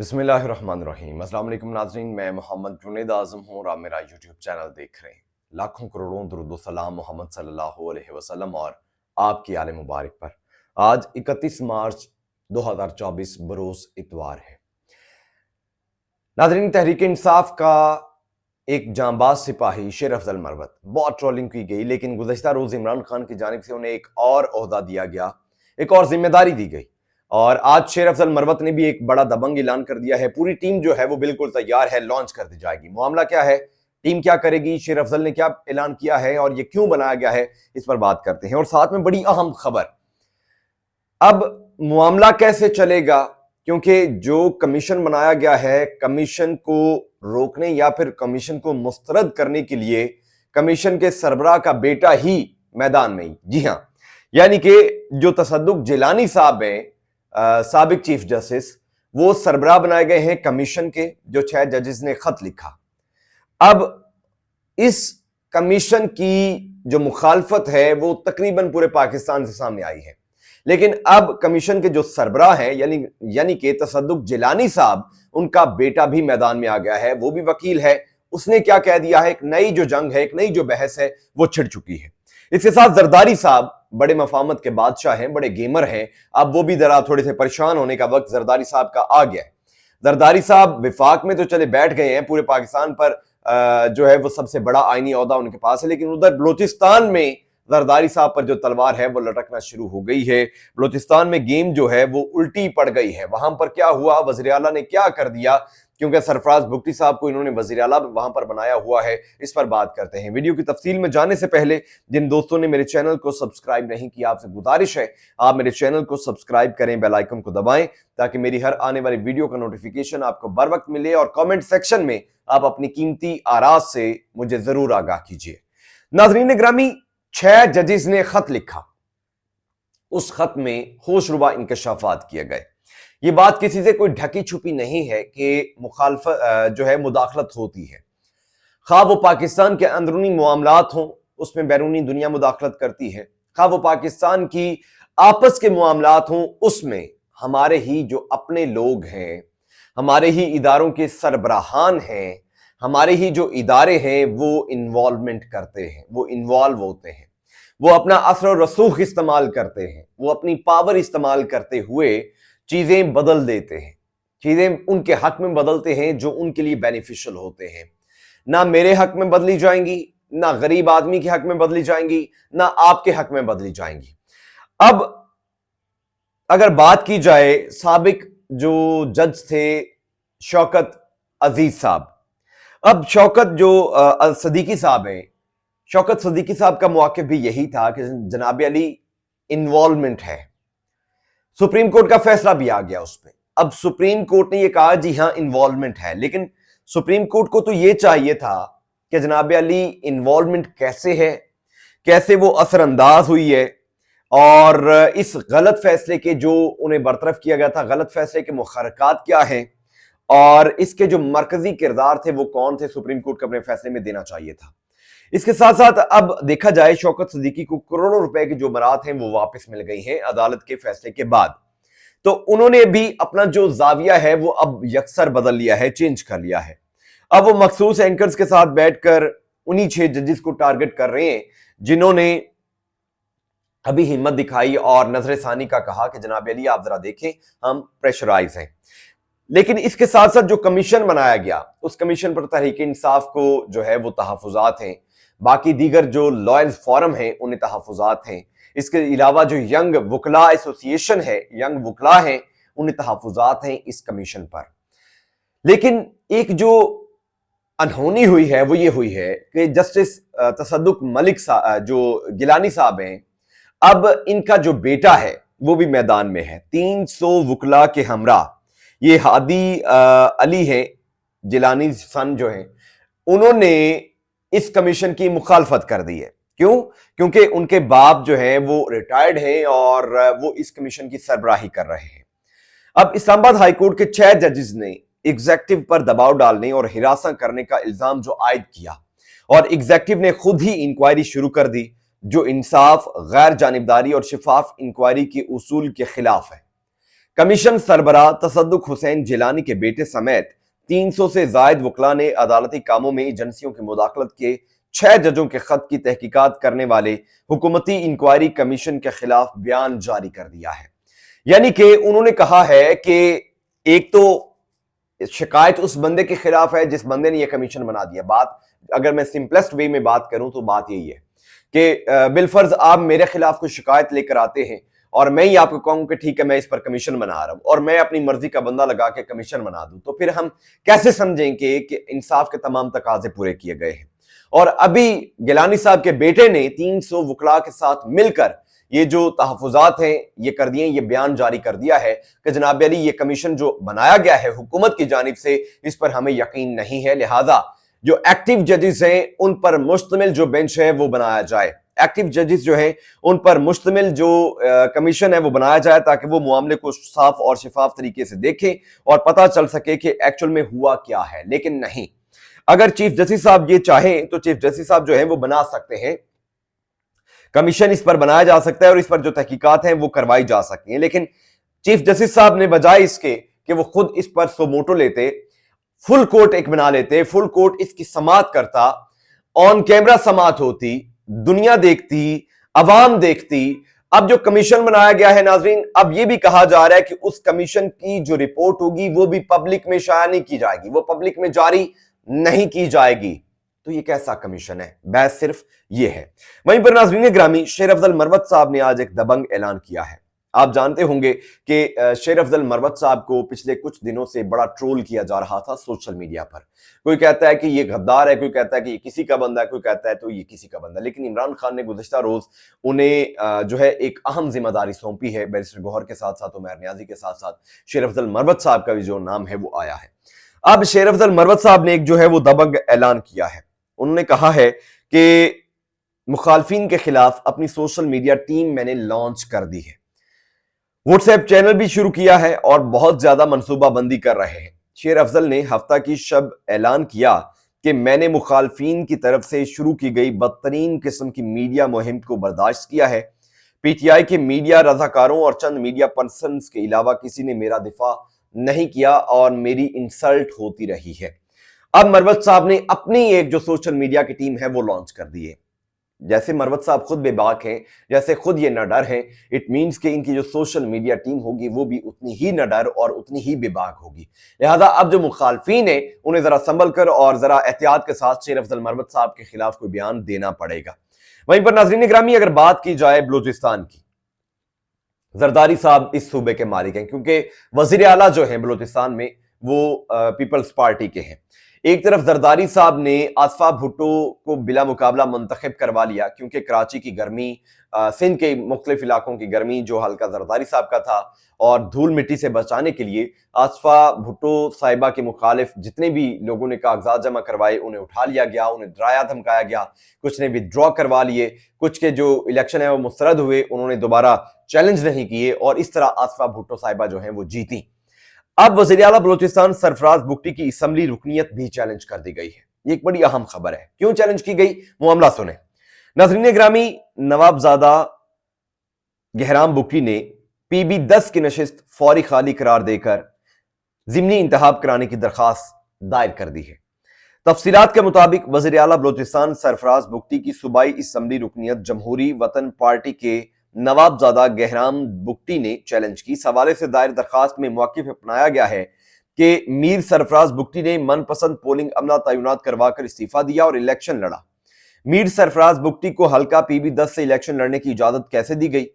بسم اللہ الرحمن الرحیم۔ السلام علیکم ناظرین، میں محمد جنید اعظم ہوں اور آپ میرا یوٹیوب چینل دیکھ رہے ہیں۔ لاکھوں کروڑوں درود و سلام محمد صلی اللہ علیہ وسلم اور آپ کی آل مبارک پر۔ آج 31 مارچ 2024 بروز اتوار ہے۔ ناظرین، تحریک انصاف کا ایک جانباز سپاہی شیر افضل مروت بہت ٹرولنگ کی گئی، لیکن گزشتہ روز عمران خان کی جانب سے انہیں ایک اور عہدہ دیا گیا، ایک اور ذمہ داری دی گئی، اور آج شیر افضل مروت نے بھی ایک بڑا دبنگ اعلان کر دیا ہے۔ پوری ٹیم جو ہے وہ بالکل تیار ہے، لانچ کر دی جائے گی۔ معاملہ کیا ہے، ٹیم کیا کرے گی، شیر افضل نے کیا اعلان کیا ہے اور یہ کیوں بنایا گیا ہے، اس پر بات کرتے ہیں۔ اور ساتھ میں بڑی اہم خبر، اب معاملہ کیسے چلے گا، کیونکہ جو کمیشن بنایا گیا ہے، کمیشن کو روکنے یا پھر کمیشن کو مسترد کرنے کے لیے کمیشن کے سربراہ کا بیٹا ہی میدان میں ہی، جی ہاں، یعنی کہ جو تصدق جیلانی صاحب ہیں، سابق چیف جسٹس، وہ سربراہ بنائے گئے ہیں کمیشن کے، جو 6 ججز نے خط لکھا۔ اب اس کمیشن کی جو مخالفت ہے وہ تقریباً پورے پاکستان سے سامنے آئی ہے، لیکن اب کمیشن کے جو سربراہ ہیں یعنی کہ تصدق جیلانی صاحب، ان کا بیٹا بھی میدان میں آ گیا ہے، وہ بھی وکیل ہے۔ اس نے کیا کہہ دیا ہے، ایک نئی جو جنگ ہے، ایک نئی جو بحث ہے وہ چھڑ چکی ہے۔ اس کے ساتھ زرداری صاحب بڑے مفاہمت کے بادشاہ ہیں، بڑے گیمر ہیں، اب وہ بھی ذرا تھوڑے سے پریشان ہونے کا وقت زرداری صاحب کا آ گیا ہے۔ زرداری صاحب وفاق میں تو چلے بیٹھ گئے ہیں، پورے پاکستان پر جو ہے وہ سب سے بڑا آئینی عہدہ ان کے پاس ہے، لیکن ادھر بلوچستان میں زرداری صاحب پر جو تلوار ہے وہ لٹکنا شروع ہو گئی ہے۔ بلوچستان میں گیم جو ہے وہ الٹی پڑ گئی ہے۔ وہاں پر کیا ہوا، وزیر اعلیٰ نے کیا کر دیا، کیونکہ سرفراز بگٹی صاحب کو انہوں نے وزیر اعلیٰ وہاں پر بنایا ہوا ہے، اس پر بات کرتے ہیں۔ ویڈیو کی تفصیل میں جانے سے پہلے جن دوستوں نے میرے چینل کو سبسکرائب نہیں کیا، آپ سے گزارش ہے آپ میرے چینل کو سبسکرائب کریں، بیل آئیکن کو دبائیں تاکہ میری ہر آنے والی ویڈیو کا نوٹیفیکیشن آپ کو بر وقت ملے، اور کامنٹ سیکشن میں آپ اپنی قیمتی آراء سے مجھے ضرور آگاہ کیجیے۔ ناظرین گرامی، 6 ججز نے خط لکھا، اس خط میں ہوش ربا انکشافات کیے گئے۔ یہ بات کسی سے کوئی ڈھکی چھپی نہیں ہے کہ مخالفت جو ہے مداخلت ہوتی ہے، خواہ وہ پاکستان کے اندرونی معاملات ہوں، اس میں بیرونی دنیا مداخلت کرتی ہے، خواہ وہ پاکستان کی آپس کے معاملات ہوں، اس میں ہمارے ہی جو اپنے لوگ ہیں، ہمارے ہی اداروں کے سربراہان ہیں، ہمارے ہی جو ادارے ہیں وہ انوالومنٹ کرتے ہیں، وہ انوالو ہوتے ہیں، وہ اپنا اثر و رسوخ استعمال کرتے ہیں، وہ اپنی پاور استعمال کرتے ہوئے چیزیں بدل دیتے ہیں، چیزیں ان کے حق میں بدلتے ہیں جو ان کے لیے بینیفیشل ہوتے ہیں۔ نہ میرے حق میں بدلی جائیں گی، نہ غریب آدمی کے حق میں بدلی جائیں گی، نہ آپ کے حق میں بدلی جائیں گی۔ اب اگر بات کی جائے، سابق جو جج تھے شوکت عزیز صاحب، اب شوکت جو صدیقی صاحب ہیں، شوکت صدیقی صاحب کا موقف بھی یہی تھا کہ جناب علی انوالومنٹ ہے، سپریم کورٹ کا فیصلہ بھی آ گیا اس پہ۔ اب سپریم کورٹ نے یہ کہا جی ہاں انوالومنٹ ہے، لیکن سپریم کورٹ کو تو یہ چاہیے تھا کہ جناب علی انوالومنٹ کیسے ہے، کیسے وہ اثر انداز ہوئی ہے، اور اس غلط فیصلے کے جو انہیں برطرف کیا گیا تھا، غلط فیصلے کے محرکات کیا ہیں، اور اس کے جو مرکزی کردار تھے وہ کون تھے، سپریم کورٹ کو اپنے فیصلے میں دینا چاہیے تھا۔ اس کے ساتھ ساتھ اب دیکھا جائے، شوکت صدیقی کو کروڑوں روپے کی جو برات ہیں وہ واپس مل گئی ہیں عدالت کے فیصلے کے بعد، تو انہوں نے بھی اپنا جو زاویہ ہے وہ اب یکسر بدل لیا ہے، چینج کر لیا ہے۔ اب وہ مخصوص اینکرز کے ساتھ بیٹھ کر انہی 6 ججز کو ٹارگٹ کر رہے ہیں جنہوں نے ابھی ہمت دکھائی اور نظر ثانی کا کہا کہ جناب علی آپ ذرا دیکھیں ہم پریشرائز ہیں۔ لیکن اس کے ساتھ ساتھ جو کمیشن بنایا گیا، اس کمیشن پر تحریک انصاف کو جو ہے وہ تحفظات ہیں، باقی دیگر جو لائرز فورم ہیں انہیں تحفظات ہیں، اس کے علاوہ جو ینگ وکلاء ایسوسی ایشن ہے، ینگ وکلاء ہیں، انہیں تحفظات ہیں اس کمیشن پر۔ لیکن ایک جو انہونی ہوئی ہے وہ یہ ہوئی ہے کہ جسٹس تصدق ملک جو گیلانی صاحب ہیں، اب ان کا جو بیٹا ہے وہ بھی میدان میں ہے، 300 وکلاء کے ہمراہ۔ یہ ہادی علی ہیں، جیلانی سن جو ہیں، انہوں نے اس کمیشن کی مخالفت کر دی ہے۔ کیوں؟ کیونکہ ان کے باپ جو ہیں وہ ریٹائرڈ ہیں اور وہ اس کمیشن کی سربراہی کر رہے ہیں۔ اب اسلام آباد ہائی کورٹ کے 6 ججز نے ایگزیکٹو پر دباؤ ڈالنے اور ہراساں کرنے کا الزام جو عائد کیا، اور ایگزیکٹو نے خود ہی انکوائری شروع کر دی جو انصاف، غیر جانبداری اور شفاف انکوائری کے اصول کے خلاف ہے۔ کمیشن سربراہ تصدق حسین جیلانی کے بیٹے سمیت 300 سے زائد وکلاء نے عدالتی کاموں میں ایجنسیوں کی مداخلت کے 6 ججوں کے خط کی تحقیقات کرنے والے حکومتی انکوائری کمیشن کے خلاف بیان جاری کر دیا ہے۔ یعنی کہ انہوں نے کہا ہے کہ ایک تو شکایت اس بندے کے خلاف ہے جس بندے نے یہ کمیشن بنا دیا۔ بات اگر میں سمپلسٹ وے میں بات کروں تو بات یہی ہے کہ بالفرض آپ میرے خلاف کوئی شکایت لے کر آتے ہیں اور میں ہی آپ کو کہوں کہ ٹھیک ہے میں اس پر کمیشن بنا رہا ہوں اور میں اپنی مرضی کا بندہ لگا کے کمیشن بنا دوں، تو پھر ہم کیسے سمجھیں کہ انصاف کے تمام تقاضے پورے کیے گئے ہیں؟ اور ابھی گیلانی صاحب کے بیٹے نے 300 وکلاء کے ساتھ مل کر یہ جو تحفظات ہیں یہ کر دیے، یہ بیان جاری کر دیا ہے کہ جناب علی یہ کمیشن جو بنایا گیا ہے حکومت کی جانب سے اس پر ہمیں یقین نہیں ہے، لہٰذا جو ایکٹیو ججز ہیں ان پر مشتمل جو بینچ ہے وہ بنایا جائے، ایکٹیو ججز جو ہیں ان پر مشتمل جو کمیشن ہے وہ بنایا جائے تاکہ وہ معاملے کو صاف اور شفاف طریقے سے دیکھیں اور پتہ چل سکے کہ ایکچول میں ہوا کیا ہے۔ لیکن نہیں، اگر چیف جسٹس صاحب یہ چاہیں تو چیف جسٹس صاحب جو ہیں وہ بنا سکتے ہیں، کمیشن اس پر بنایا جا سکتا ہے اور اس پر جو تحقیقات ہیں وہ کروائی جا سکتی ہیں، لیکن چیف جسٹس صاحب نے بجائے اس کے کہ وہ خود اس پر سوموٹو لیتے، فل کورٹ ایک بنا لیتے، فل کورٹ اس کی سماعت کرتا، آن کیمرہ سماعت ہوتی، دنیا دیکھتی، عوام دیکھتی۔ اب جو کمیشن بنایا گیا ہے ناظرین، اب یہ بھی کہا جا رہا ہے کہ اس کمیشن کی جو رپورٹ ہوگی وہ بھی پبلک میں شائع نہیں کی جائے گی، وہ پبلک میں جاری نہیں کی جائے گی۔ تو یہ کیسا کمیشن ہے؟ بحث صرف یہ ہے۔ وہیں پر ناظرین گرامی، شیر افضل مروت صاحب نے آج ایک دبنگ اعلان کیا ہے۔ آپ جانتے ہوں گے کہ شیر افضل مروت صاحب کو پچھلے کچھ دنوں سے بڑا ٹرول کیا جا رہا تھا سوشل میڈیا پر۔ کوئی کہتا ہے کہ یہ غدار ہے، کوئی کہتا ہے کہ یہ کسی کا بندہ ہے، کوئی کہتا ہے تو یہ کسی کا بندہ ہے، لیکن عمران خان نے گزشتہ روز انہیں جو ہے ایک اہم ذمہ داری سونپی ہے، بیرسٹر گوہر کے ساتھ ساتھ عمیر نیازی کے ساتھ ساتھ شیر افضل مروت صاحب کا بھی جو نام ہے وہ آیا ہے۔ اب شیر افضل مروت صاحب نے ایک جو ہے وہ دبنگ اعلان کیا ہے۔ انہوں نے کہا ہے کہ مخالفین کے خلاف اپنی سوشل میڈیا ٹیم میں نے لانچ کر دی ہے، واٹس ایپ چینل بھی شروع کیا ہے اور بہت زیادہ منصوبہ بندی کر رہے ہیں۔ شیر افضل نے ہفتہ کی شب اعلان کیا کہ میں نے مخالفین کی طرف سے شروع کی گئی بدترین قسم کی میڈیا مہم کو برداشت کیا ہے۔ پی ٹی آئی کے میڈیا رضاکاروں اور چند میڈیا پرسنز کے علاوہ کسی نے میرا دفاع نہیں کیا اور میری انسلٹ ہوتی رہی ہے۔ اب مروت صاحب نے اپنی ایک جو سوشل میڈیا کی ٹیم ہے وہ لانچ کر دی ہے۔ جیسے مروت صاحب خود بے باک ہیں، جیسے خود یہ نڈر ہیں، اٹ مینز کہ ان کی جو سوشل میڈیا ٹیم ہوگی وہ بھی اتنی ہی نڈر اور اتنی ہی بے باک ہوگی۔ لہذا اب جو مخالفین ہیں انہیں ذرا سنبھل کر اور ذرا احتیاط کے ساتھ شیر افضل مروت صاحب کے خلاف کوئی بیان دینا پڑے گا۔ وہیں پر ناظرین گرامی، اگر بات کی جائے بلوچستان کی، زرداری صاحب اس صوبے کے مالک ہیں کیونکہ وزیر اعلیٰ جو ہیں بلوچستان میں وہ پیپلز پارٹی کے ہیں۔ ایک طرف زرداری صاحب نے آصفہ بھٹو کو بلا مقابلہ منتخب کروا لیا کیونکہ کراچی کی گرمی، سندھ کے مختلف علاقوں کی گرمی جو حلقہ زرداری صاحب کا تھا، اور دھول مٹی سے بچانے کے لیے آصفہ بھٹو صاحبہ کے مخالف جتنے بھی لوگوں نے کاغذات جمع کروائے انہیں اٹھا لیا گیا، انہیں ڈرایا دھمکایا گیا، کچھ نے ودرا کروا لیے، کچھ کے جو الیکشن ہے وہ مسترد ہوئے، انہوں نے دوبارہ چیلنج نہیں کیے اور اس طرح آصفہ بھٹو صاحبہ جو ہیں وہ جیتی۔ اب وزیر اعلیٰ بلوچستان سرفراز بگٹی کی اسمبلی رکنیت بھی چیلنج کر دی گئی ہے۔ یہ ایک بڑی اہم خبر ہے۔ کیوں چیلنج کی گئی؟ معاملہ سنیں۔ ناظرین گرامی، نوابزادہ گہرام بگٹی نے پی بی 10 کی نشست فوری خالی قرار دے کر ضمنی انتخاب کرانے کی درخواست دائر کر دی ہے۔ تفصیلات کے مطابق وزیر اعلیٰ بلوچستان سرفراز بگٹی کی صوبائی اسمبلی رکنیت جمہوری وطن پارٹی کے نوابزادہ گہرام بگٹی نے چیلنج کی۔ اس حوالے سے دائر درخواست میں موقف اپنایا گیا ہے کہ میر سرفراز بگٹی نے من پسند پولنگ عملہ تعینات کروا کر استعفیٰ دیا اور الیکشن لڑا۔ میر سرفراز بگٹی کو حلقہ پی بی 10 سے الیکشن لڑنے کی اجازت کیسے دی گئی؟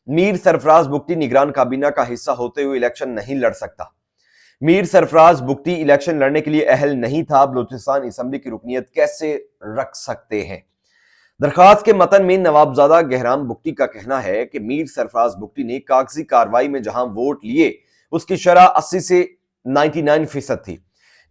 میر سرفراز بگٹی نگران کابینہ کا حصہ ہوتے ہوئے الیکشن نہیں لڑ سکتا۔ میر سرفراز بگٹی الیکشن لڑنے کے لیے اہل نہیں تھا، بلوچستان اسمبلی کی رکنیت کیسے رکھ سکتے ہیں؟ درخواست کے متن میں نوابزادہ گہرام بگٹی کا کہنا ہے کہ میر سرفراز بگٹی نے کاغذی کارروائی میں جہاں ووٹ لیے اس کی شرح 80 سے 99% تھی،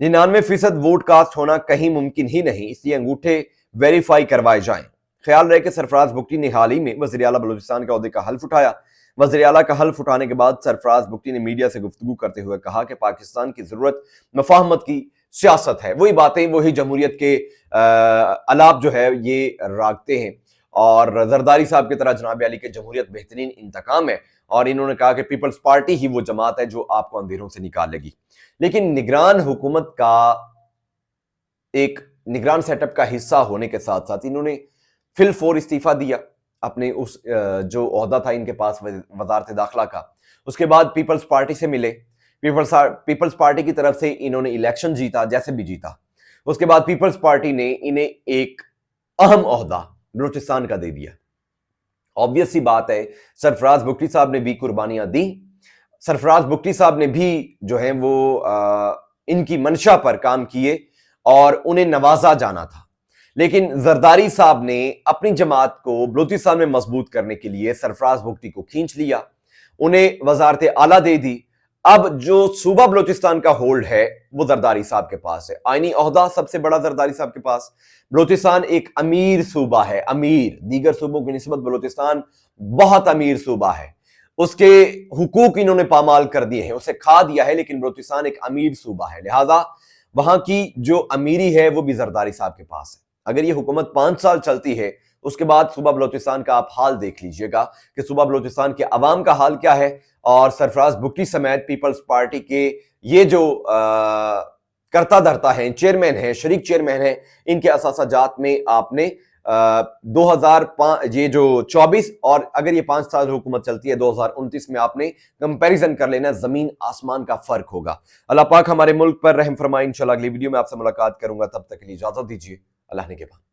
99% ووٹ کاسٹ ہونا کہیں ممکن ہی نہیں، اس لیے انگوٹھے ویریفائی کروائے جائیں۔ خیال رہے کہ سرفراز بگٹی نے حال ہی میں وزیر اعلیٰ بلوچستان کے عہدے کا حلف اٹھایا۔ وزیر اعلیٰ کا حلف اٹھانے کے بعد سرفراز بگٹی نے میڈیا سے گفتگو کرتے ہوئے کہا کہ پاکستان کی ضرورت مفاہمت کی سیاست ہے۔ وہی باتیں، وہی جمہوریت کے الاپ جو ہے یہ راگتے ہیں، اور زرداری صاحب کی طرح جناب علی کے جمہوریت بہترین انتقام ہے اور انہوں نے کہا کہ پیپلز پارٹی ہی وہ جماعت ہے جو آپ کو اندھیروں سے نکالے گی. لیکن نگران حکومت کا ایک نگران سیٹ اپ کا حصہ ہونے کے ساتھ ساتھ انہوں نے فی الفور استعفیٰ دیا اپنے اس جو عہدہ تھا ان کے پاس وزارت داخلہ کا. اس کے بعد پیپلز پارٹی سے ملے. پیپلز پارٹی کی طرف سے انہوں نے الیکشن جیتا، جیسے بھی جیتا. اس کے بعد پیپلز پارٹی نے انہیں ایک اہم عہدہ بلوچستان کا دے دیا. آبویس سی بات ہے سرفراز بگٹی صاحب نے بھی قربانیاں دی. سرفراز بگٹی صاحب نے بھی جو ہیں وہ ان کی منشا پر کام کیے اور انہیں نوازا جانا تھا. لیکن زرداری صاحب نے اپنی جماعت کو بلوچستان میں مضبوط کرنے کے لیے سرفراز بگٹی کو کھینچ لیا، انہیں وزارت اعلیٰ دے دی. اب جو صوبہ بلوچستان کا ہولڈ ہے وہ زرداری صاحب کے پاس ہے. آئینی عہدہ سب سے بڑا زرداری صاحب کے پاس. بلوچستان ایک امیر صوبہ ہے، امیر، دیگر صوبوں کی نسبت بلوچستان بہت امیر صوبہ ہے. اس کے حقوق انہوں نے پامال کر دیے ہیں، اسے کھا دیا ہے، لیکن بلوچستان ایک امیر صوبہ ہے، لہذا وہاں کی جو امیری ہے وہ بھی زرداری صاحب کے پاس ہے. اگر یہ حکومت 5 سال چلتی ہے اس کے بعد صوبہ بلوچستان کا آپ حال دیکھ لیجئے گا کہ صوبہ بلوچستان کے عوام کا حال کیا ہے. اور سرفراز بگٹی سمیت پیپلز پارٹی کے یہ جو کرتا دھرتا ہیں، چیئرمین ہیں، شریک چیئرمین ہیں، ان کے اثاثہ جات میں آپ نے 2005 یہ جو 24 اور اگر یہ 5 سال حکومت چلتی ہے 2029 میں آپ نے کمپیریزن کر لینا، زمین آسمان کا فرق ہوگا. اللہ پاک ہمارے ملک پر رحم فرمائے. انشاءاللہ اگلی ویڈیو میں آپ سے ملاقات کروں گا، تب تک کے لیے اجازت دیجیے. اللہ نے کے بعد.